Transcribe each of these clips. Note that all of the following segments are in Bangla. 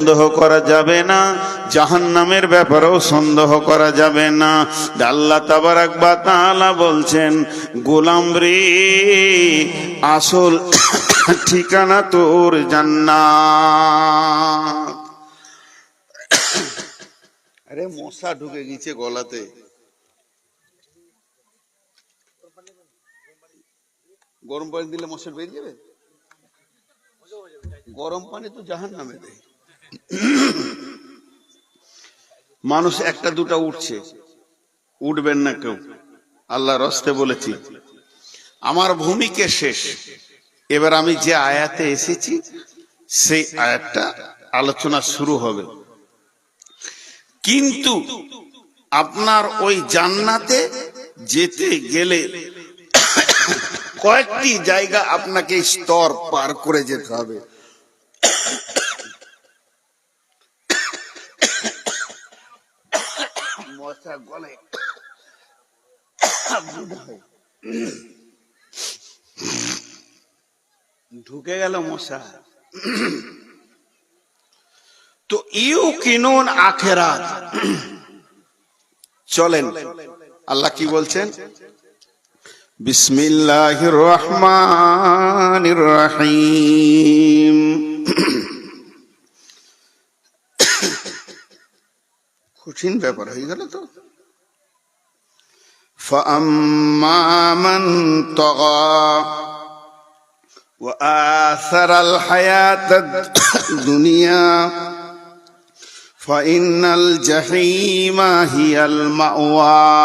সন্দেহ করা যাবে না, জাহান্নামের ব্যাপারেও সন্দেহ করা যাবে না। আল্লাহ তাবারাক ওয়া তাআলা বলছেন, গোলাম রে, আসল ঠিকানা তোর জান্নাত। আরে মশা ঢুকে গেছে গলাতে। গরম পানি দিলে মশা বেরিয়ে যাবে? গরম পানি তো জাহান্নামে দেয়। মানুষ একটা দুটা উঠছে, উঠবেন না কেউ, আল্লাহর রাস্তে বলেছি। আমার ভূমিকা শেষ। এবার আমি যে আয়াতে এসেছি সেই আয়াতটা আলোচনা শুরু হবে। কিন্তু আপনার ওই জান্নাতে যেতে গেলে কয়েকটি জায়গা আপনাকে স্তর পার করে যেতে হবে। মশা গলে ঢুকে গেল মশা। তো ইউকিনুন আখিরাত। চলেন, আল্লাহ কি বলছেন? বিসমিল্লাহির রহমানির রহিম। কঠিন ব্যাপার হয়ে গেল তো। فأما من طغى وآثر الحياة الدنيا فإن الجحيم هي المأوى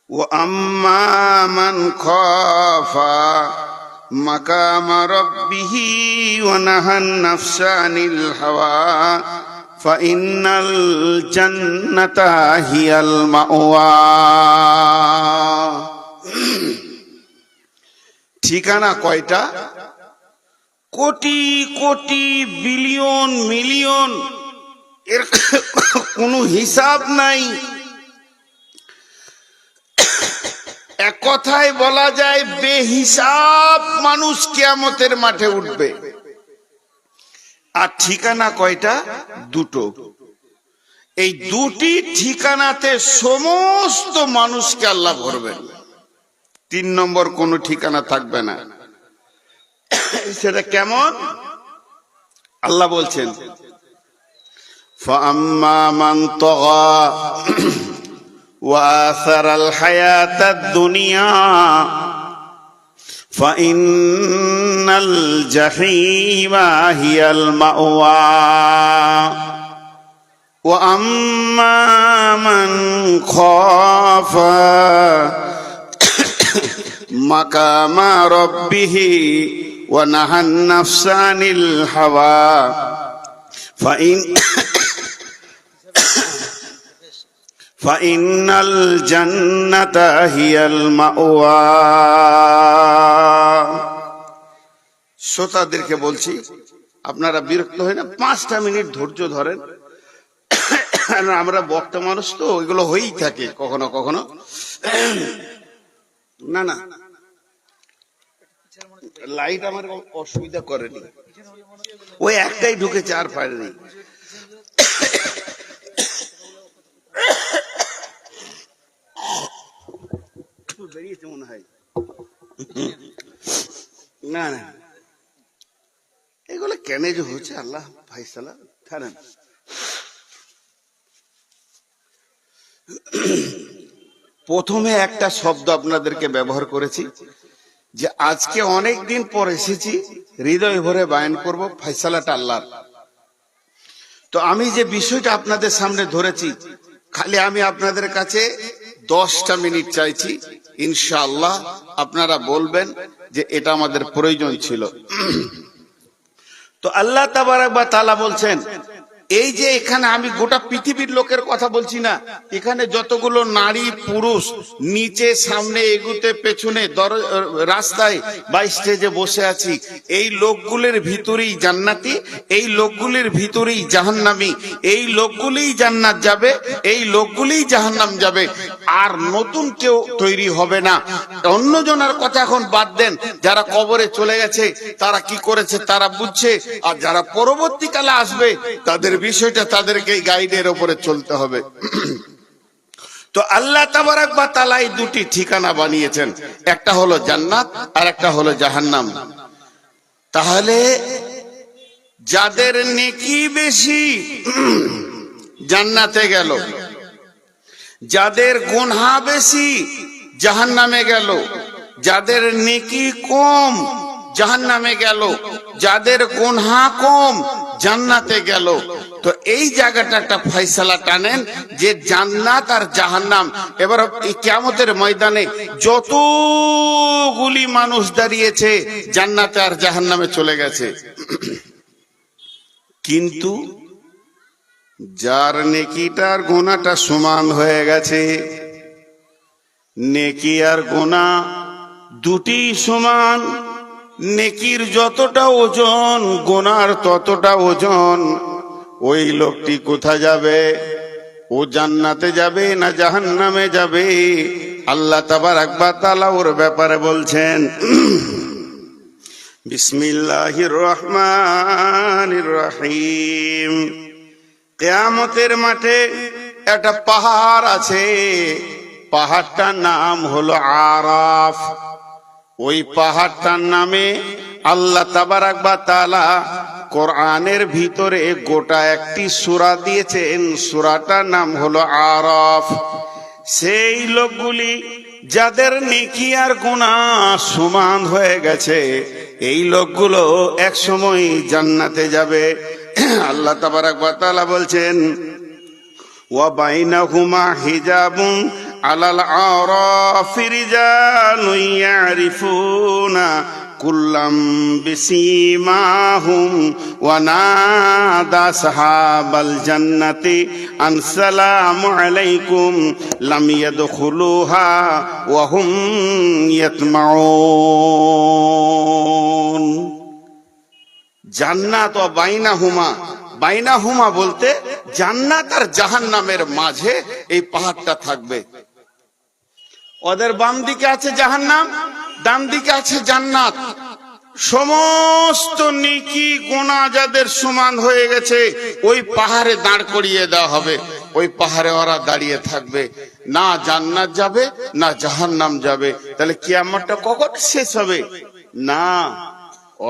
وأما من خاف مقام ربه ونهى النفس عن الهوى فإن الجنة هي المأوى। ঠিকানা কয়টা? কোটি কোটি বিলিয়ন মিলিয়ন, এর কোনো হিসাব নাই। এক কথায় বলা যায় বেহিসাব মানুষ কিয়ামতের মাঠে উঠবে। আর ঠিকানা কয়টা? দুটো। এই দুটি ঠিকানাতে সমস্ত মানুষকে আল্লাহ ভরবেন। 3 নম্বর কোন ঠিকানা থাকবে না। সেটা কেমন? আল্লাহ বলছেন, ফাআম্মা মান তাগা ওয়া আসারাল হায়াতাদ দুনিয়া فإن الجحيم هي المأوى وأما من خاف مقام ربه ونهى النفس عن الهوى فإن الجنة هي المأوى। শ্রোতাদেরকে বলছি, আপনারা বিরক্ত হয় না? 5টা মিনিট ধৈর্য ধরেন। আমরা বক্তা মানুষ তো, ওইগুলো হয়েই থাকে কখনো কখনো। না না, লাইট আমার অসুবিধা করেনি, ওই একটাই ঢুকেছে, আর পারেনি। বেরিয়েছে মনে হয়। না না, এগুলো কেন যে হচ্ছে, আল্লাহ ফায়সালা করেন। প্রথমে একটা শব্দ আপনাদেরকে ব্যবহার করেছি যে আজকে অনেক দিন পর এসেছি, হৃদয় ভরে বায়ান করব, ফায়সালাটা আল্লাহর। তো আমি যে বিষয়টা আপনাদের সামনে ধরেছি, খালি আমি আপনাদের কাছে 10টা মিনিট চাইছি। ইনশাআল্লাহ আপনারা বলবেন যে এটা আমাদের প্রয়োজন ছিল। তো আল্লাহ তাবারাক ওয়া তাআলা বলছেন, এই যে এখানে আমি গোটা পৃথিবীর লোকের কথা বলছি না, এখানে যতগুলো নারী পুরুষ নিচে সামনে এগুতে পেছনে রাস্তায় বা স্টেজে বসে আছি, এই লোকগুলির ভিতরেই জান্নাতি, এই লোকগুলির ভিতরেই জাহান্নামী, এই লোকগুলিই জান্নাত যাবে, এই লোকগুলিই জাহান্নাম যাবে, আর নতুন কেউ তৈরি হবে না। অন্যজনের কথা এখন বাদ দেন, যারা কবরে চলে গেছে তারা কি করেছে তারা বুঝছে, আর যারা পরবর্তীকালে আসবে তাদের বিষয়টা তাদেরকে গাইডের উপরে চলতে হবে। তো আল্লাহ তাবারাক ওয়া তাআলা এই দুটি ঠিকানা বানিয়েছেন, একটা হলো জান্নাত আর একটা হলো জাহান্নাম। তাহলে যাদের নেকি বেশি জান্নাতে গেল, যাদের গুনাহ বেশি জাহান্নামে গেল, যাদের নেকি কম জাহান্নামে গেল, যাদের গুনাহ কম জান্নাতে গেল। তো এই জায়গাটা একটা ফয়সালা টানেন যে জান্নাত আর জাহান্নাম। এবার কিয়ামতের ময়দানে যতগুলি মানুষ দাঁড়িয়েছে জান্নাতে আর জাহান্নামে চলে গেছে, কিন্তু যার নেকিটার গুনাহটা সমান হয়ে গেছে, নেকি আর গুনাহ দুটি সমান, নেকির যতটা ওজন গুনার ততটা ওজন, ওই লোকটি কোথায় যাবে? ও জান্নাতে যাবে না জাহান্নামে যাবে? আল্লাহ তাবারাক ওয়া তাআলা ওর ব্যাপারে বলছেন, বিসমিল্লাহির রহমানির রহিম। কিয়ামতের মাঠে একটা পাহাড় আছে, পাহাড়টার নাম হলো আরাফ। ওই পাহাড়টার নামে আল্লাহ তাবারাক ওয়া তাআলা কোরআনের ভিতরে গোটা একটি সূরা দিয়েছেন, সূরাটার নাম হলো আরাফ। সেই লোকগুলি যাদের নেকি আর গুনাহ সমান হয়ে গেছে, এই লোকগুলো এক সময় জান্নাতে যাবে। আল্লাহ তাবারাক ওয়া তাআলা বলছেন, ওয়া বাইনাহুমা হিজাবুন আলাল আরাফি রিজালুন ইয়ারিফুনা কুল্লাম বিসীমাহুম ওয়া নাদা সাহাবাল জান্নাতি আন সালামু আলাইকুম লাম ইয়াদখুলুহা ওয়া হুম ইয়াতমাউন। জান্নাত ওয়া বাইনাহুমা, বাইনাহুমা বলতে জান্নাত আর জাহান্নামের মাঝে এই পাহাড়টা থাকবে। ওদের বাম দিকে আছে জাহান্নাম, ডান দিকে আছে জান্নাত। সমস্ত নেকি গুনাহ যাদের সমান হয়ে গেছে ওই পাহাড়ে দাঁড় করিয়ে দেওয়া হবে। ওই পাহাড়ে ওরা দাঁড়িয়ে থাকবে, না জান্নাত যাবে না জাহান্নাম যাবে। তাহলে কিয়ামতটা কখন শেষ হবে? না,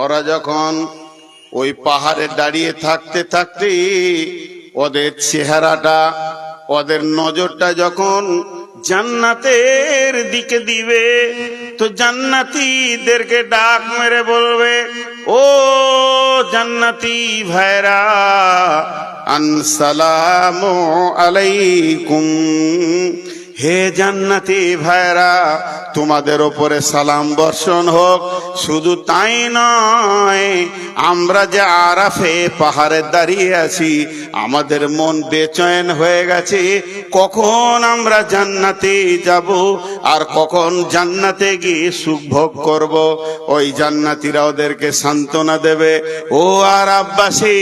ওরা যখন ওই পাহাড়ে দাঁড়িয়ে থাকতে থাকতে ওদের চেহারাটা, ওদের নজরটা যখন জান্নাতের দিকে দিবে, তো জান্নাতীদেরকে ডাক মেরে বলবে, ও জান্নাতি ভাইরা, আসসালামু আলাইকুম। হে জান্নাতি ভাইরা, তোমাদের উপরে সালাম বর্ষণ হোক। শুধু তাই নয়, আমরা যে আরাফে পাহাড়ে দাঁড়িয়ে আছি, আমাদের মন বেচৈন হয়ে গেছে, কখন আমরা জান্নাতে যাব আর কখন জান্নাতে গিয়ে সুখ ভোগ করব। ওই জান্নাতীরা ওদেরকে সান্ত্বনা দেবে, ও আরাফবাসী,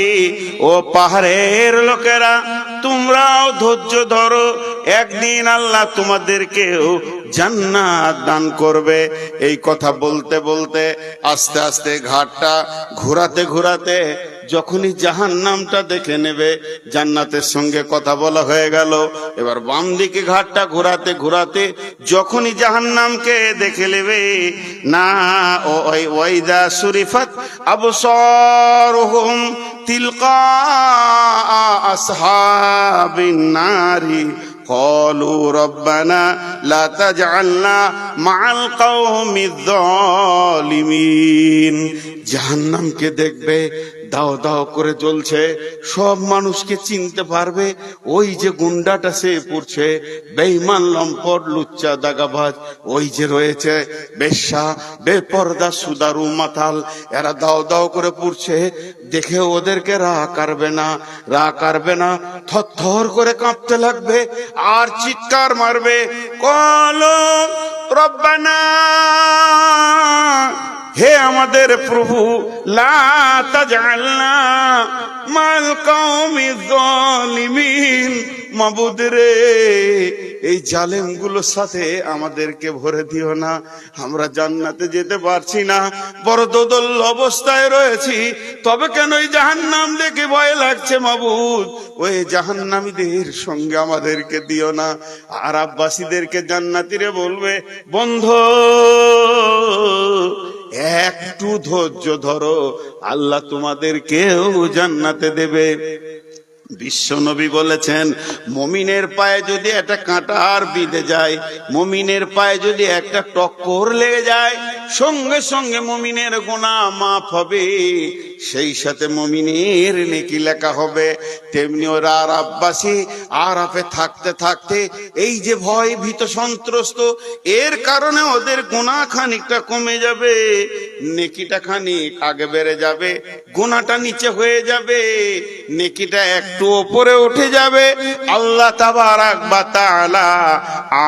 ও পাহাড়ের লোকেরা, তোমরাও ধৈর্য ধরো, একদিন আল্লাহ তোমাদেরকেও জান্নাত দান করবে। এই কথা বলতে বলতে আস্তে আস্তে ঘাটটা ঘোরাতে ঘোরাতে যখনই জাহান্নামটা দেখে নেবে, জান্নাতের সঙ্গে কথা বলা হয়ে গেল। এবার বাম দিকে ঘাটটা ঘোরাতে ঘোরাতে যখনই জাহান্নামকে দেখে নেবে, না ওয়াইদা সুরিফাত আবসারুহুম তিলকা আসহাবিন নারি قالوا ربنا لا تجعلنا مع القوم الظالمين। জাহান্নামকে দেখবে দাও দাও করে জ্বলছে, সব মানুষকে চিনতে পারবে। ওই যে গুন্ডাটা সে পড়ছে, বেঈমান লম্পট লুচ্চা দাগাবাজ, ওই যে রয়েছে বেশ্যা বেপরদা সুদারু মাতাল, এরা দাও দাও করে পড়ছে। দেখে ওদেরকে রা কারবে না, থরথর করে কাঁপতে লাগবে আর চিৎকার মারবে, কলো রব্বানা, হে আমাদের প্রভু, লা তাজআলনা মাল কওমিজ জালিমিন, মাবুদ রে এই জালেমগুলোর সাথে আমাদেরকে ভরে দিও না, আমরা জান্নাতে যেতে পারছি না, বড় দোদল অবস্থায় রয়েছি। তবে কেন এই জাহান্নাম দেখে ভয় লাগছে মাবুদ, ওই জাহান্নামীদের সঙ্গে আমাদেরকে দিও না। আর আব্বাসীদেরকে জান্নাতীরে বলবে, বন্ধু একটু ধৈর্য ধরো, আল্লাহ তোমাদেরকেও জান্নাতে দেবে। বিশ্ব নবী বলেছেন, মুমিনের পায়ে যদি একটা কাঁটার বিঁধে যায়, মুমিনের পায়ে যদি একটা টক্কর লেগে যায়, সঙ্গে সঙ্গে মুমিনের গুনাহ মাফ হবে, সেই সাথে মুমিনের নেকি লেখা হবে। তেমনি ওরা আর আব্বাসী আরাফে থাকতে থাকতে এই যে ভয় ভীত সন্ত্রস্ত, এর কারণে ওদের গুনাহ খানিকটা কমে যাবে, নেকিটা খানিক আগে বেড়ে যাবে, গুনাহটা নিচে হয়ে যাবে, নেকিটা একটু উপরে উঠে যাবে। আল্লাহ তাবারাক ওয়া তাআলা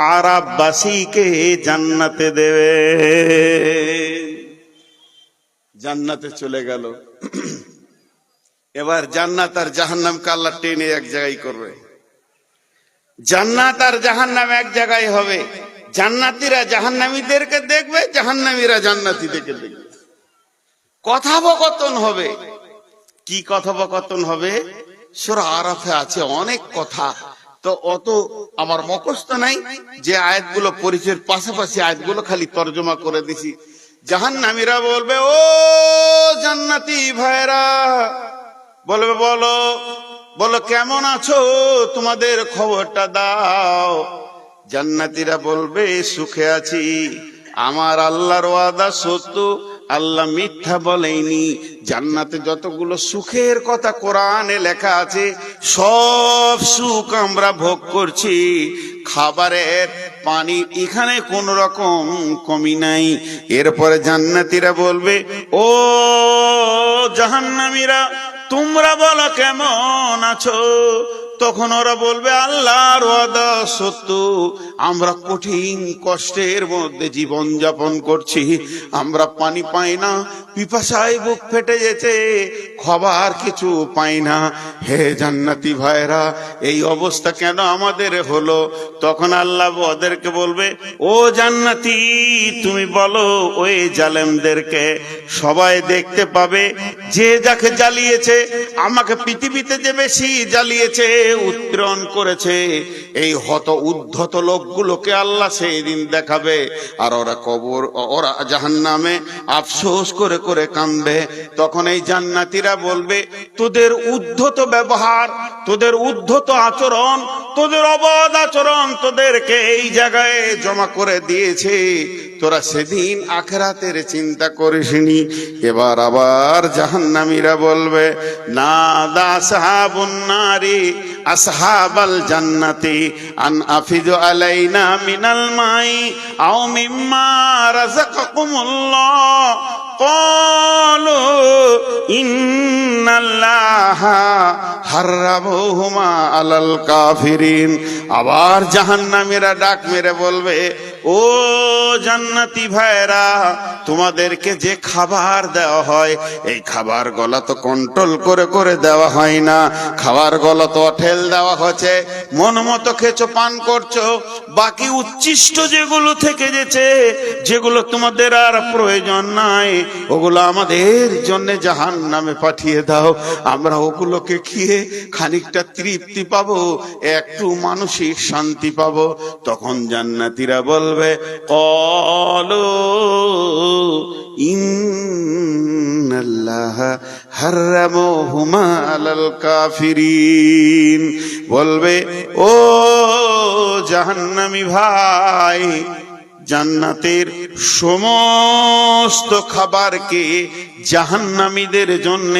আর আব্বাসীকে জান্নাতে দেবে। জান্নাতে চলে গেল। এবার জান্নাত আর জাহান্নামকে আল্লাহ টেনে এক জায়গায় করবে। জান্নাত আর জাহান্নাম এক জায়গায় হবে। জান্নাতীরা জাহান্নামীদেরকে দেখবে, জাহান্নামীরা জান্নাতীদেরকে দেখবে। কথোপকথন হবে। কি কথোপকথন হবে? সূরা আরাফে আছে অনেক কথা, তো অত আমার মুখস্থ নাই, যে আয়াতগুলো পরিচয়ের পাশাপাশি আয়াতগুলো খালি তর্জমা করে দিছি। জাহান্নামীরা বলবে, ও জান্নাতি ভাইরা, বলবে বলো বলো কেমন আছো, তোমাদের খবরটা দাও। জান্নাতীরা বলবে, সুখে আছি, আমার আল্লাহর ওয়াদা সত্য, আল্লাহ মিথ্যা বলেনি। জান্নাতে যতগুলো সুখের কথা কোরআনে লেখা আছে, সব সুখ আমরা ভোগ করছি। খাবারের, পানির, এখানে কোন রকম কমি নাই। এরপরে জান্নাতীরা বলবে, ও জাহান্নামীরা, তোমরা বলো কেমন আছো। তখন ওরা বলবে, আল্লাহর ওয়াদা সত্য, আমরা কঠিন কষ্টের মধ্যে জীবন যাপন করছি, আমরা পানি পাই না, পিপাসায় বুক ফেটে যেতে, খাবার কিছু পাই না। হে জান্নাতি ভাইরা, এই অবস্থা কেন আমাদের হলো? তখন আল্লাহ ওদেরকে বলবে, ও জান্নাতি, তুমি বলো ওই জালেমদেরকে, সবাই দেখতে পাবে, যে যাকে জ্বালিয়েছে, আমাকে পৃথিবীতে যে বেশি জ্বালিয়েছে, উৎপীড়ন করেছে, এই হত উদ্ধত লোকগুলোকে আল্লাহ সেই দিন দেখাবে। আর ওরা জাহান্নামে আফসোস করে করে কাঁদবে। তখন এই জান্নাতীরা বলবে, তোদের উদ্ধত ব্যবহার, তোদের উদ্ধত আচরণ, তোদের অবাধ আচরণ তোদেরকে এই জায়গায় জমা করে দিয়েছে, তোরা সেদিন আখিরাতের চিন্তা করিসনি। এবার আবার জাহান্নামীরা বলবে, নাদা আসহাবুন নারি আসহাবাল জান্নাতি আন আফিদু আলাইনা মিনাল মাই আও মিম্মা রাযাকাকুমুল্লাহ ক্বালু ইন্নাল্লাহা হারামহুমা আলাল কাফিরিন। আবার জাহান্নামীরা ডাক মেরে বলবে, ও জান্নাতি ভাইরা, তোমাদেরকে যে খাবার দেওয়া হয়, এই খাবার গলা তো কন্ট্রোল করে করে দেওয়া হয় না, খাবার গলা তো ঠেল দেওয়া হচ্ছে, মন মতো খেছো, পান করছো, বাকি উচ্ছিষ্ট যেগুলো থেকে যেছে, যেগুলো তোমাদের আর প্রয়োজন নাই, ওগুলো আমাদের জন্য জাহান্নামে পাঠিয়ে দাও, আমরা ওগুলোকে খেয়ে খানিকটা তৃপ্তি পাবো, একটু মানসিক শান্তি পাবো। তখন জান্নাতীরা বলবে, ক্বালু ইন্নাল্লাহা হারামহুমা আলাল কাফিরিন। বলবে, ও জাহান্নামী ভাই, জান্নাতের সমস্ত খাবারকে জাহান্নামীদের জন্য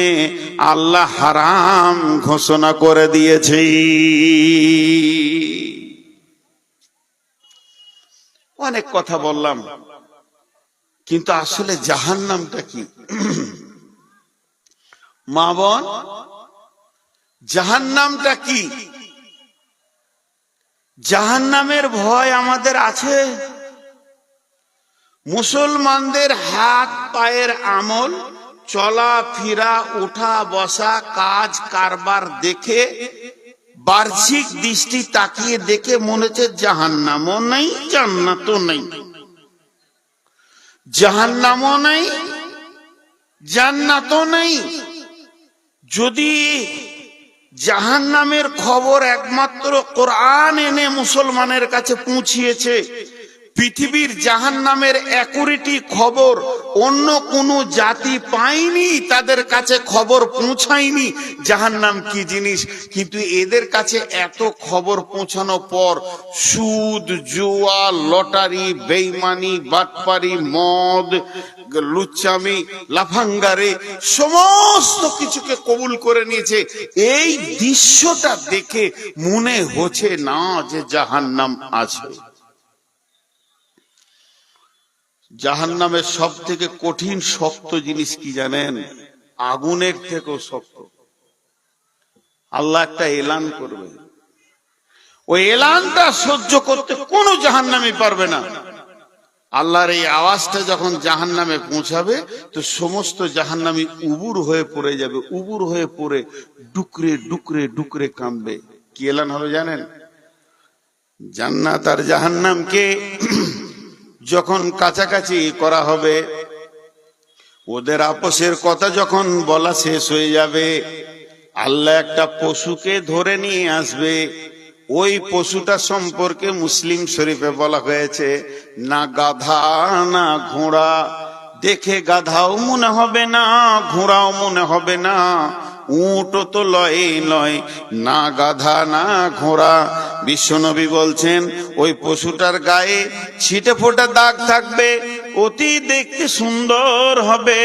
আল্লাহ হারাম ঘোষণা করে দিয়েছে। অনেক কথা বললাম, কিন্তু আসলে জাহান্নামটা কি? মা বোন, জাহান্নামটা কি? জাহান্নামের ভয় আমাদের আছে? মুসলমানদের হাত পায়ের আমল, চলাফেরা, উঠা বসা, কাজ কারবার দেখে, বাহ্যিক দৃষ্টি তাকিয়ে দেখে মনে হচ্ছে জাহান্নামও নেই, জান্নাতও নেই। জাহান্নামও নেই, জান্নাতও নেই। যদি জাহান্নামের খবর একমাত্র কোরআন এনে মুসলমানের কাছে পৌঁছিয়েছে, পৃথিবীর জাহান্নামের অ্যাকুরেটি খবর অন্য কোন জাতি পায়নি, তাদের কাছে খবর পৌঁছায়নি জাহান্নাম কি জিনিস। কিন্তু এদের কাছে এত খবর পৌঁছানোর পর সুদ, জুয়া, লটারি, বেঈমানি, বাটপারি, মদ, লুচ্চামি, লাফাঙ্গারে সমস্ত কিছুকে কবুল করে নিয়েছে। এই দৃশ্যটা দেখে মনে হচ্ছে না যে জাহান্নাম আছে। জাহান্নামের সব থেকে কঠিন শক্ত জিনিস কি জানেন? আগুনের থেকেও শক্ত। আল্লাহ একটা এলান করবে, ওই এলানটা সহ্য করতে কোনো জাহান্নামী পারবে না। আল্লাহর এই আওয়াজটা যখন জাহান্নামে পৌঁছাবে তো সমস্ত জাহান্নামী উবুর হয়ে পড়ে যাবে, উবুর হয়ে পড়ে ডুকরে ডুকরে ডুকরে কাঁদবে। কি এলান হবে জানেন? জান্নাত আর জাহান্নামকে যখন কাছাকাছি করা হবে, ওদের আপোষের কথা যখন বলা শেষ হয়ে যাবে, আল্লাহ একটা পশুকে ধরে নিয়ে আসবে। ওই পশুটা সম্পর্কে মুসলিম শরীফে বলা হয়েছে, না গাধা না ঘোড়া। দেখে গাধাও মনে হবে না, ঘোড়াও মনে হবে না, উটও তো লয় লয়, না গাধা না ঘোড়া। বিশ্বনবী বলছেন ওই পশুটার গায়ে ছিটে ফোটা দাগ থাকবে, অতি দেখতে সুন্দর হবে।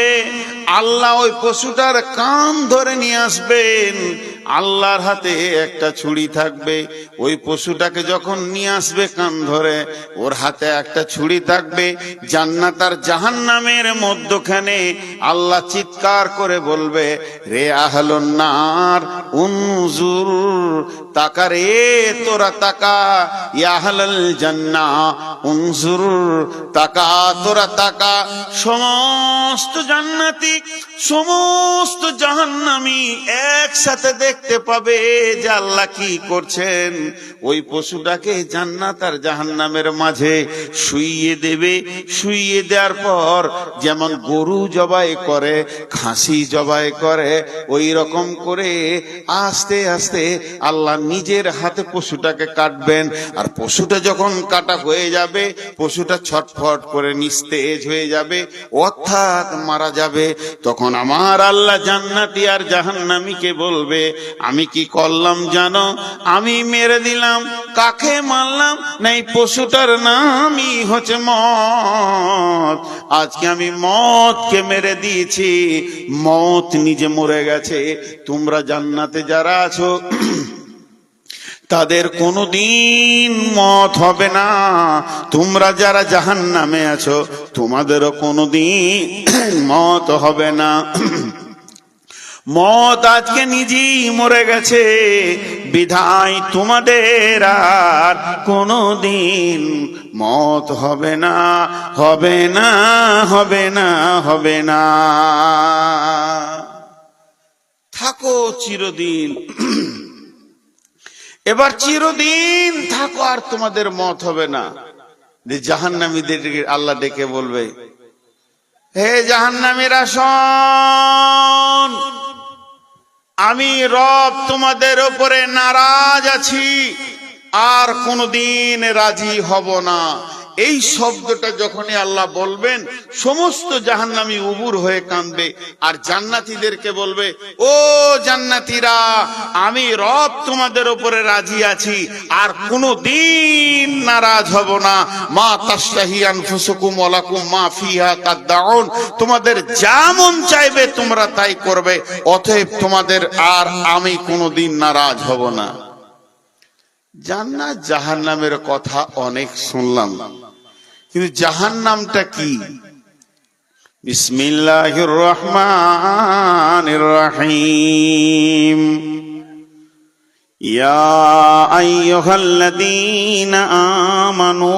আল্লাহ ওই পশুটার কান ধরে নিয়ে আসবেন, আল্লাহর হাতে একটা ছুরি থাকবে। ওই পশুটাকে যখন নিয়ে আসবে কান ধরে, ওর হাতে একটা ছুরি থাকবে। জান্নাত আর জাহান্নামের মধ্যখানে আল্লাহ চিৎকার করে বলবে, রে আহলুন নার উনজুর, তাকা রে তোরা তাকা, ইয়া আহলাল জান্নাহ উনজুর, তাকা তোরা তাকা। সমস্ত জান্নাতি সমস্ত জাহান্নামী একসাথে দেখতে পাবে যে আল্লাহ কি করছেন। ওই পশুটাকে জান্নাত আর জাহান্নামের মাঝে শুইয়ে দেবে। শুইয়ে দেওয়ার পর যেমন গরু জবাই করে, খাসি জবাই করে, ওই রকম করে আস্তে আস্তে আল্লাহ নিজের হাতে পশুটাকে কাটবেন। আর পশুটা যখন কাটা হয়ে যাবে, পশুটা ছটফট করে নিস্তেজ হয়ে যাবে, অর্থাৎ মারা যাবে। তখন আমার আল্লাহ জান্নাতি আর জাহান্নামীকে বলবে, আমি কি করলাম জানো? আমি মেরে দিলাম। কাকে মারলাম? না, এই পশুটার নামই হচ্ছে মত। আজকে আমি মতকে মেরে দিয়েছি, মত নিজে মরে গেছে। তোমরা জান্নাতে যারা আছো তাদের কোনোদিন মত হবে না। তোমরা যারা জাহান্নামে আছো তোমাদেরও কোনোদিন মত হবে না। মত আজকে নিজেই মরে গেছে, বিধায় তোমাদের আর কোনোদিন মত হবে না, হবে না, হবে না, হবে না। থাকো চিরদিন, এবার চিরদিন থাকো, আর তোমাদের মত হবে না। যে জাহান্নামীদের আল্লাহ ডেকে বলবে, হে জাহান্নামীরা শোন, আমি রব তোমাদের উপরে নারাজ আছি, আর কোনদিন রাজি হব না। এই শব্দটা যখনই আল্লাহ বলবেন সমস্ত জাহান্নামী উবুর হয়ে কাঁদবে আর জান্নাতীদেরকে বলবে, ও জান্নাতীরা, আমি রব তোমাদের উপরে রাজি আছি আর কোনদিন নারাজ হব না। মা তাশতাহি আনফুসুকুম ওয়া লাকুম মা ফিহা তাদউন, তোমাদের যা মন চাইবে তোমরা তাই করবে, অতএব তোমাদের আর আমি কোনদিন নারাজ হব না। জান্নাত জাহান্নামের কথা অনেক শুনলাম, কিন্তু জাহান্নামটা কি? বিসমিল্লাহির রহমানির রহিম। ইয়া আইয়ুহাল্লাযীনা আমানু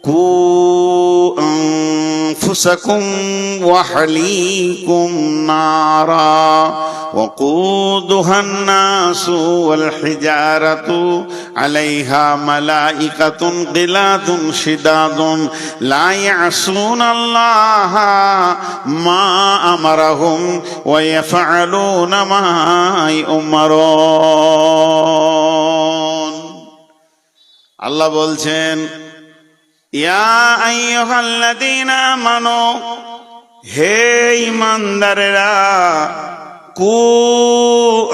কু আনফুসাকুম ওয়া আহলিকুম নারা وقودها الناس والحجارة عليها ملائكة غلاظ شداد لا يعصون الله ما أمرهم ويفعلون ما يؤمرون। আল্লাহ বলছেন, ইয়া আইয়ুহাল্লাযীনা আমানু, হে ঈমানদারেরা, কু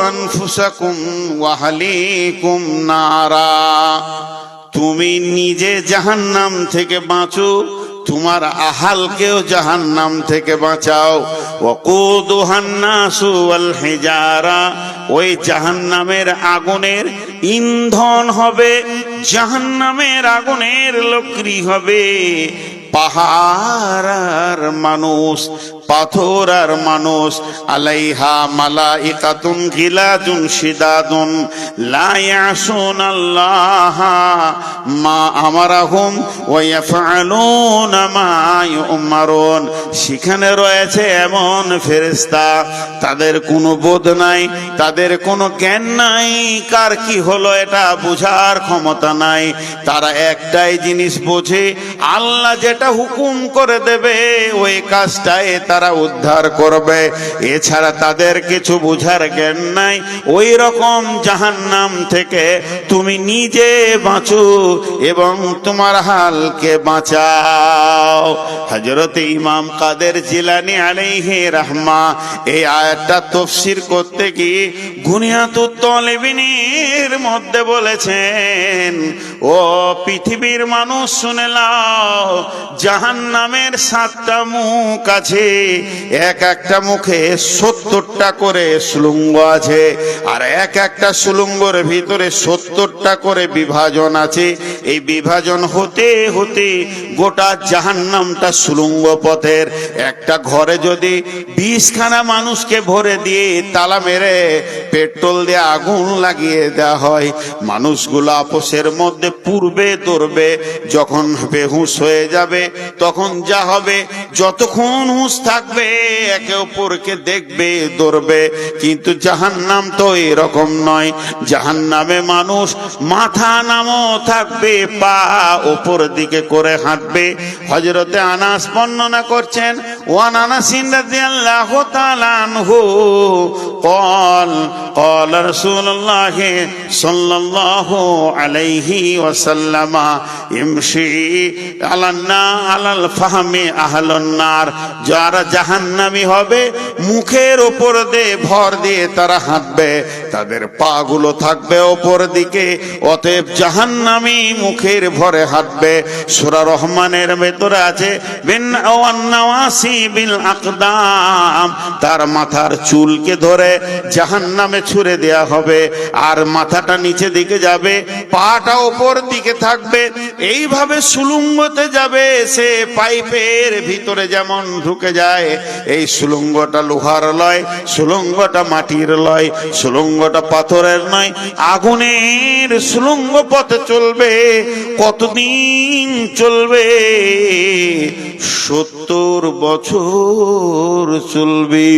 আনফুসাকুম ওয়া আহলিকুম নারা, তুমি নিজে জাহান্নাম থেকে বাঁচো, তোমার আহালকেও জাহান্নাম থেকে বাঁচাও। ওয়াকুদুহান নাসু ওয়াল হিজারা, ওই জাহান্নামের আগুনের ইন্ধন হবে, জাহান্নামের আগুনের লকড়ি হবে পাহাড় আর মানুষ, পাথর আর মানুষ। আলাইহা মালাইকাতুন গিলাজুন শিদাদুন লা ইয়াসুনাল্লাহ মা আমারাহুম ওয়া ইয়াফআলুনা মা ইউমারুন। সেখানে রয়েছে এমন ফেরেশতা, তাদের কোনো বোধ নাই, তাদের কোনো জ্ঞান নাই, কার কি হলো এটা বোঝার ক্ষমতা নাই। তারা একটাই জিনিস বোঝে, আল্লাহ যেটা হুকুম করে দেবে ওই কাজটাই তারা উদ্ধার করবে, এছাড়া তাদের কিছু বুঝার জ্ঞান নাই। ওই রকম জাহান্নাম থেকে তুমি নিজে বাঁচো এবং তোমার হালকে বাঁচাও। হযরত ইমাম কাদের জিলানী আলাইহি রাহমা এই আয়াতটা তাফসীর করতে গিয়ে গুনিয়াতুত তালিবিনের মধ্যে বলেছেন, ও পৃথিবীর মানুষ শুনে নাও, জাহান্নামের 7টা মুখ আছে, এক একটা মুখে 70টা করে সুলঙ্গ আছে, আর এক একটা সুলঙ্গের ভিতরে 70টা করে বিভাজন আছে। এই বিভাজন হতে হতে গোটা জাহান্নামটা সুলঙ্গ পথের। একটা ঘরে যদি 20খানা মানুষকে ভরে দিয়ে তালা মেরে পেট্রোল দিয়ে আগুন লাগিয়ে দেওয়া হয়, মানুষগুলো আপসের মধ্যে পূর্বে দৌড়বে, যখন বেহুশ হয়ে যাবে তখন যা হবে, যতক্ষণ হুঁশ থাকবে একে অপরকে দেখবে, দৌড়বে। কিন্তু জাহান্নাম তো এরকম নয়। জাহান্নামে মানুষ মাথা নামো থাকবে, পা উপর দিকে করে হাঁটবে। হযরতে আনাস বর্ণনা করছেন, ওয়ান আনাসিন রাদিয়াল্লাহু তাআলা আনহু قال قال رسول الله صلى الله عليه وسلم امشي على الفهم اهل النار। যারা জাহান্নামী হবে মুখের উপর দিয়ে ভর দিয়ে তারা হাঁটবে, তাদের পা গুলো থাকবে উপর দিকে, অতএব জাহান্নামী মুখের ভরে হাঁটবে। সূরা রহমানের ভেতরে আছে বিন ওয়ান্নাওয়াসি বিল আকদাম, তার মাথার চুলকে ধরে জাহান্নামে ছুঁড়ে দেয়া হবে, আর মাথাটা নিচে দিকে যাবে, পাটা উপর দিকে থাকবে। এইভাবে সুলুঙ্গতে যাবে, সে পাইপের ভিতরে যেমন ঢুকে যায়। এই সুলুঙ্গটা লোহার লয়, সুলুঙ্গটা মাটির লয়, সুলুঙ্গটা পাথরের নয়, আগুনের সুলুঙ্গ পথে চলবে। কতদিন চলবে? 70 বছর চলবে।